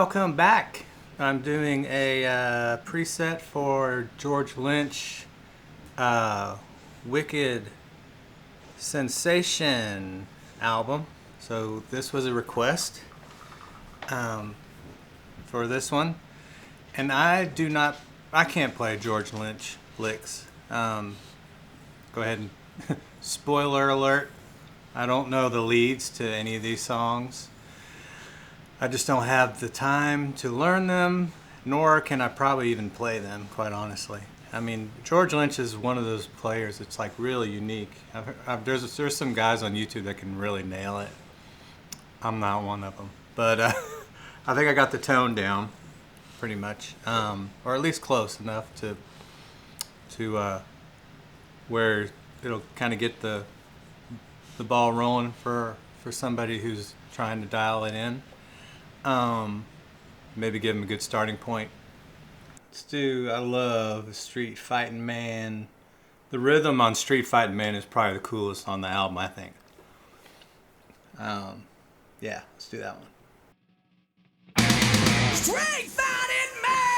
welcome back. I'm doing a preset for George Lynch Wicked Sensation album. So this was a request for this one. And I can't play George Lynch licks. Go ahead and spoiler alert. I don't know the leads to any of these songs. I just don't have the time to learn them, nor can I probably even play them, quite honestly. I mean, George Lynch is one of those players that's like really unique. There's some guys on YouTube that can really nail it. I'm not one of them, but I think I got the tone down pretty much, or at least close enough to where it'll kind of get the ball rolling for somebody who's trying to dial it in. Maybe give him a good starting point. I love Street Fighting Man. The rhythm on Street Fighting Man is probably the coolest on the album, I think. Yeah, let's do that one. Street Fighting Man!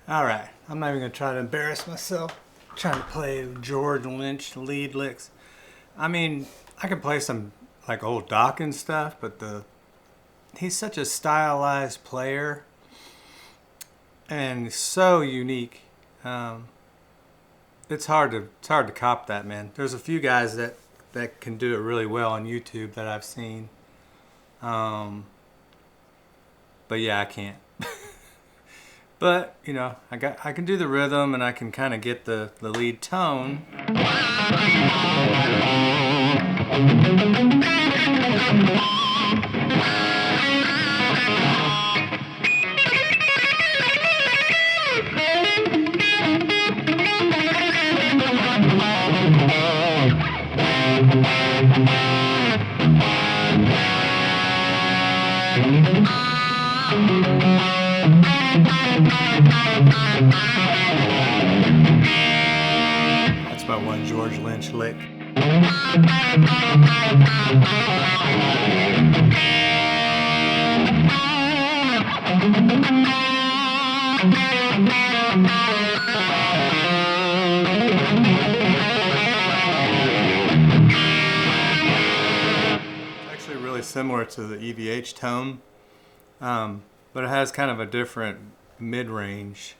Alright, I'm not even going to try to embarrass myself trying to play George Lynch lead licks. I mean, I can play some like old Dawkins stuff, but the he's such a stylized player and so unique. It's hard to cop that, man. There's a few guys that can do it really well on YouTube that I've seen. But yeah, I can't. But you know, I can do the rhythm and I can kind of get the lead tone. That's my one George Lynch lick. Actually really similar to the EVH tone, but it has kind of a different mid-range.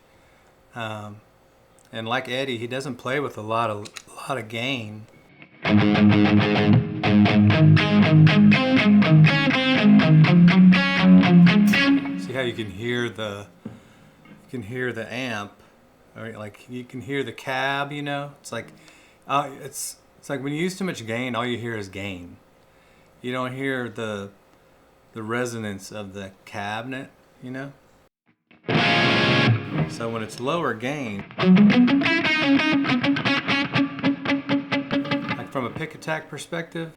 And like Eddie, he doesn't play with a lot of gain. See how you can hear the amp, or like you can hear the cab. You know, it's like when you use too much gain, all you hear is gain. You don't hear the resonance of the cabinet. You know. So when it's lower gain, like from a pick attack perspective,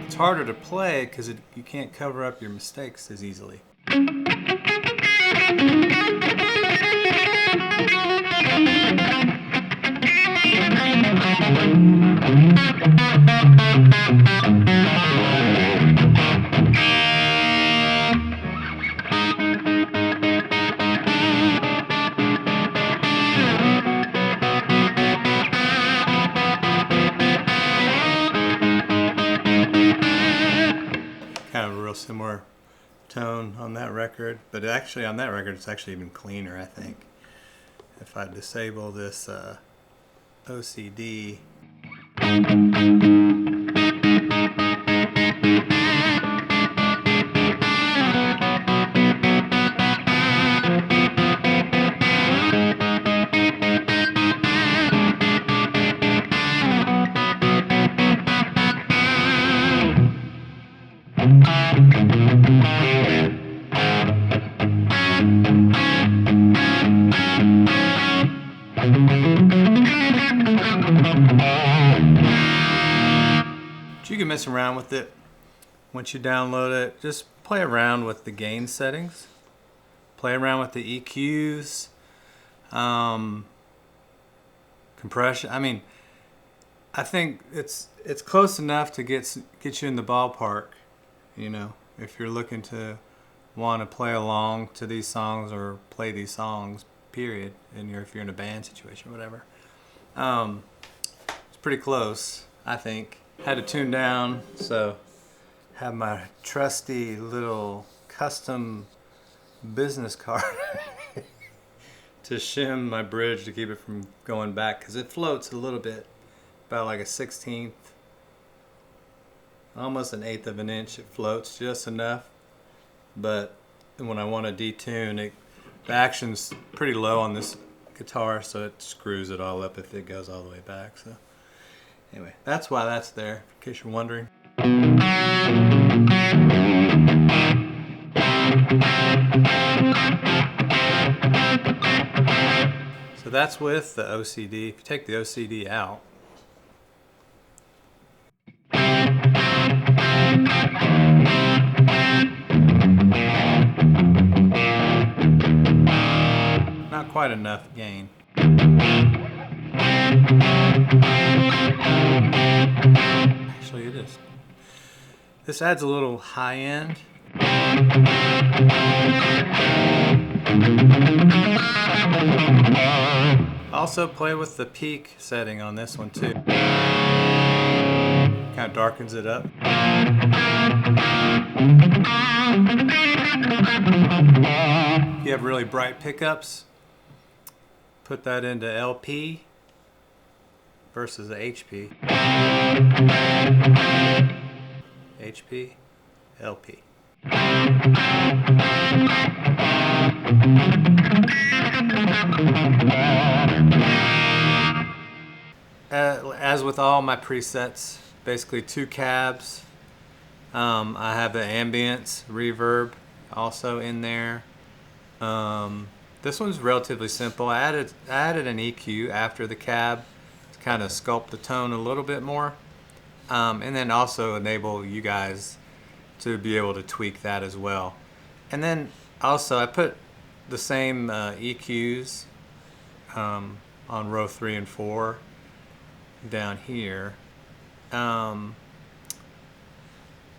it's harder to play because you can't cover up your mistakes as easily. Kind of a real similar tone on that record, but actually on that record it's actually even cleaner, I think. If I disable this OCD, you can mess around with it once you download it. Just play around with the gain settings, play around with the EQs, compression. I mean, I think it's close enough to get you in the ballpark, you know, if you're looking to want to play along to these songs or play these songs, period, and if you're in a band situation or whatever. It's pretty close, I think. Had to tune down, so have my trusty little custom business card to shim my bridge to keep it from going back, because it floats a little bit, about like a 1/16, almost an 1/8 of an inch. It floats just enough, but when I want to detune, the action's pretty low on this guitar, so it screws it all up if it goes all the way back. So anyway, that's why that's there, in case you're wondering. So that's with the OCD. If you take the OCD out, not quite enough gain. Actually, it is. This adds a little high end. Also play with the peak setting on this one too. Kind of darkens it up. If you have really bright pickups, put that into LP versus the HP. HP, LP. As with all my presets, basically 2 cabs. I have the ambience reverb also in there. This one's relatively simple. I added an EQ after the cab to kind of sculpt the tone a little bit more, and then also enable you guys to be able to tweak that as well. And then also I put the same EQs on row 3 and 4 down here. And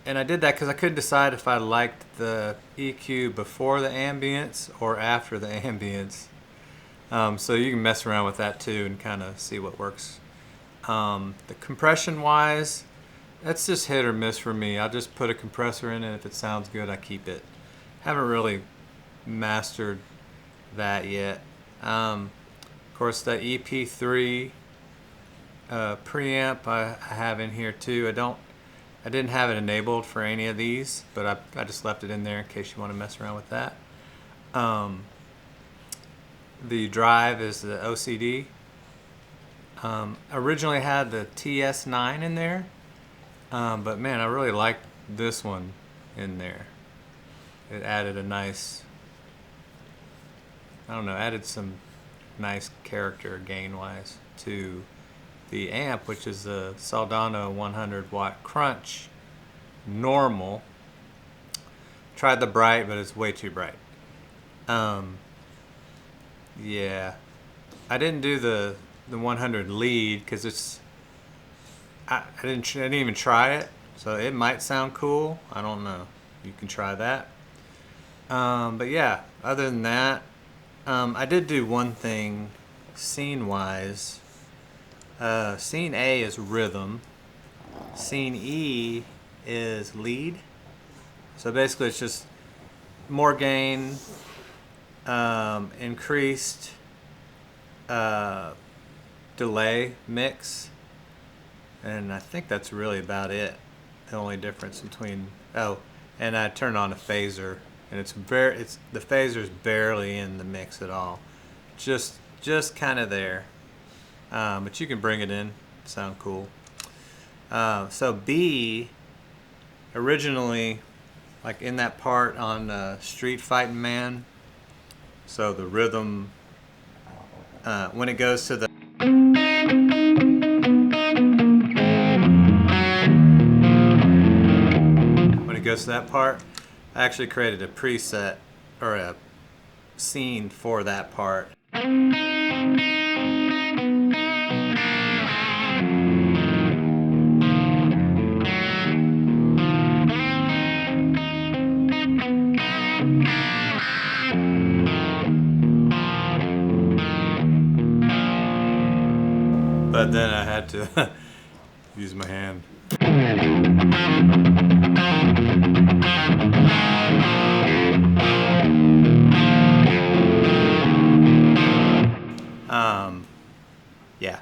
I did that because I couldn't decide if I liked the EQ before the ambience or after the ambience. So you can mess around with that too and kind of see what works. The compression wise, that's just hit or miss for me. I'll just put a compressor in and if it sounds good, I keep it. Haven't really mastered that yet. Of course, the EP3 preamp I have in here too. I didn't have it enabled for any of these, but I just left it in there in case you want to mess around with that. The drive is the OCD. Originally had the TS9 in there, but man, I really liked this one in there. It added a nice, added some nice character gain-wise to the amp, which is the Soldano 100 watt crunch normal. Tried the bright, but it's way too bright. Yeah, I didn't do the 100 lead because I didn't even try it, so it might sound cool. I don't know. You can try that. But yeah, other than that, I did do one thing scene wise. Scene A is rhythm. Scene E is lead. So basically it's just more gain, increased delay mix, and I think that's really about it. The only difference between, and I turned on a phaser, and the phaser's barely in the mix at all. Just kind of there. But you can bring it in, sound cool. So B, originally, like in that part on Street Fighting Man, so the rhythm, when it goes to the that part, I actually created a preset or a scene for that part. But then I had to use my hand. Yeah.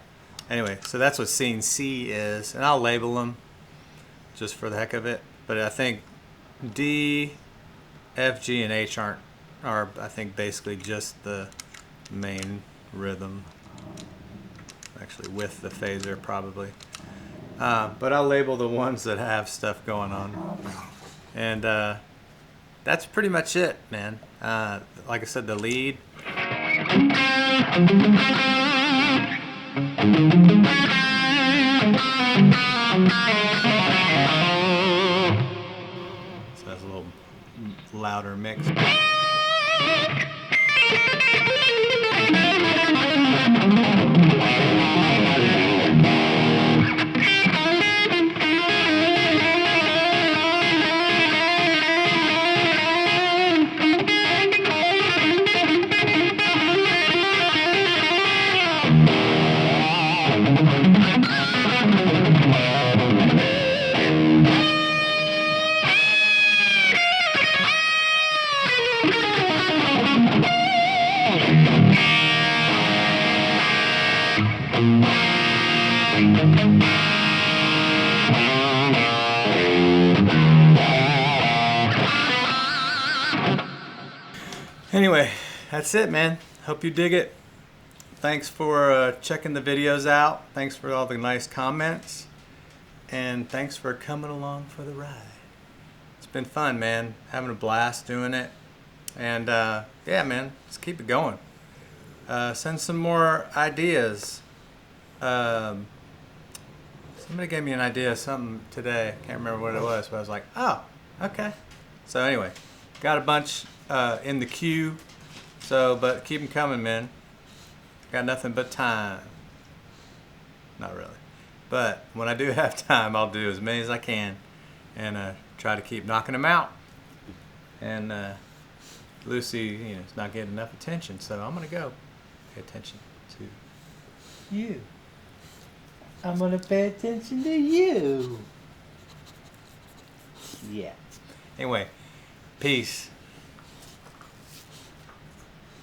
Anyway, so that's what scene C is, and I'll label them just for the heck of it. But I think D, F, G, and H are I think basically just the main rhythm. Actually, with the phaser probably. But I'll label the ones that have stuff going on. And that's pretty much it, man. Like I said, the lead. So that's a little louder mix. Anyway, that's it, man. Hope you dig it. Thanks for checking the videos out. Thanks for all the nice comments. And thanks for coming along for the ride. It's been fun, man. Having a blast doing it. And yeah, man, let's keep it going. Send some more ideas. Somebody gave me an idea of something today. Can't remember what it was, but I was like, oh, okay. So anyway, got a bunch in the queue. So, but keep them coming, man. Got nothing but time. Not really. But when I do have time, I'll do as many as I can and try to keep knocking them out. And Lucy, you know, is not getting enough attention, so I'm going to go pay attention to you. I'm going to pay attention to you. Yeah. Anyway, peace.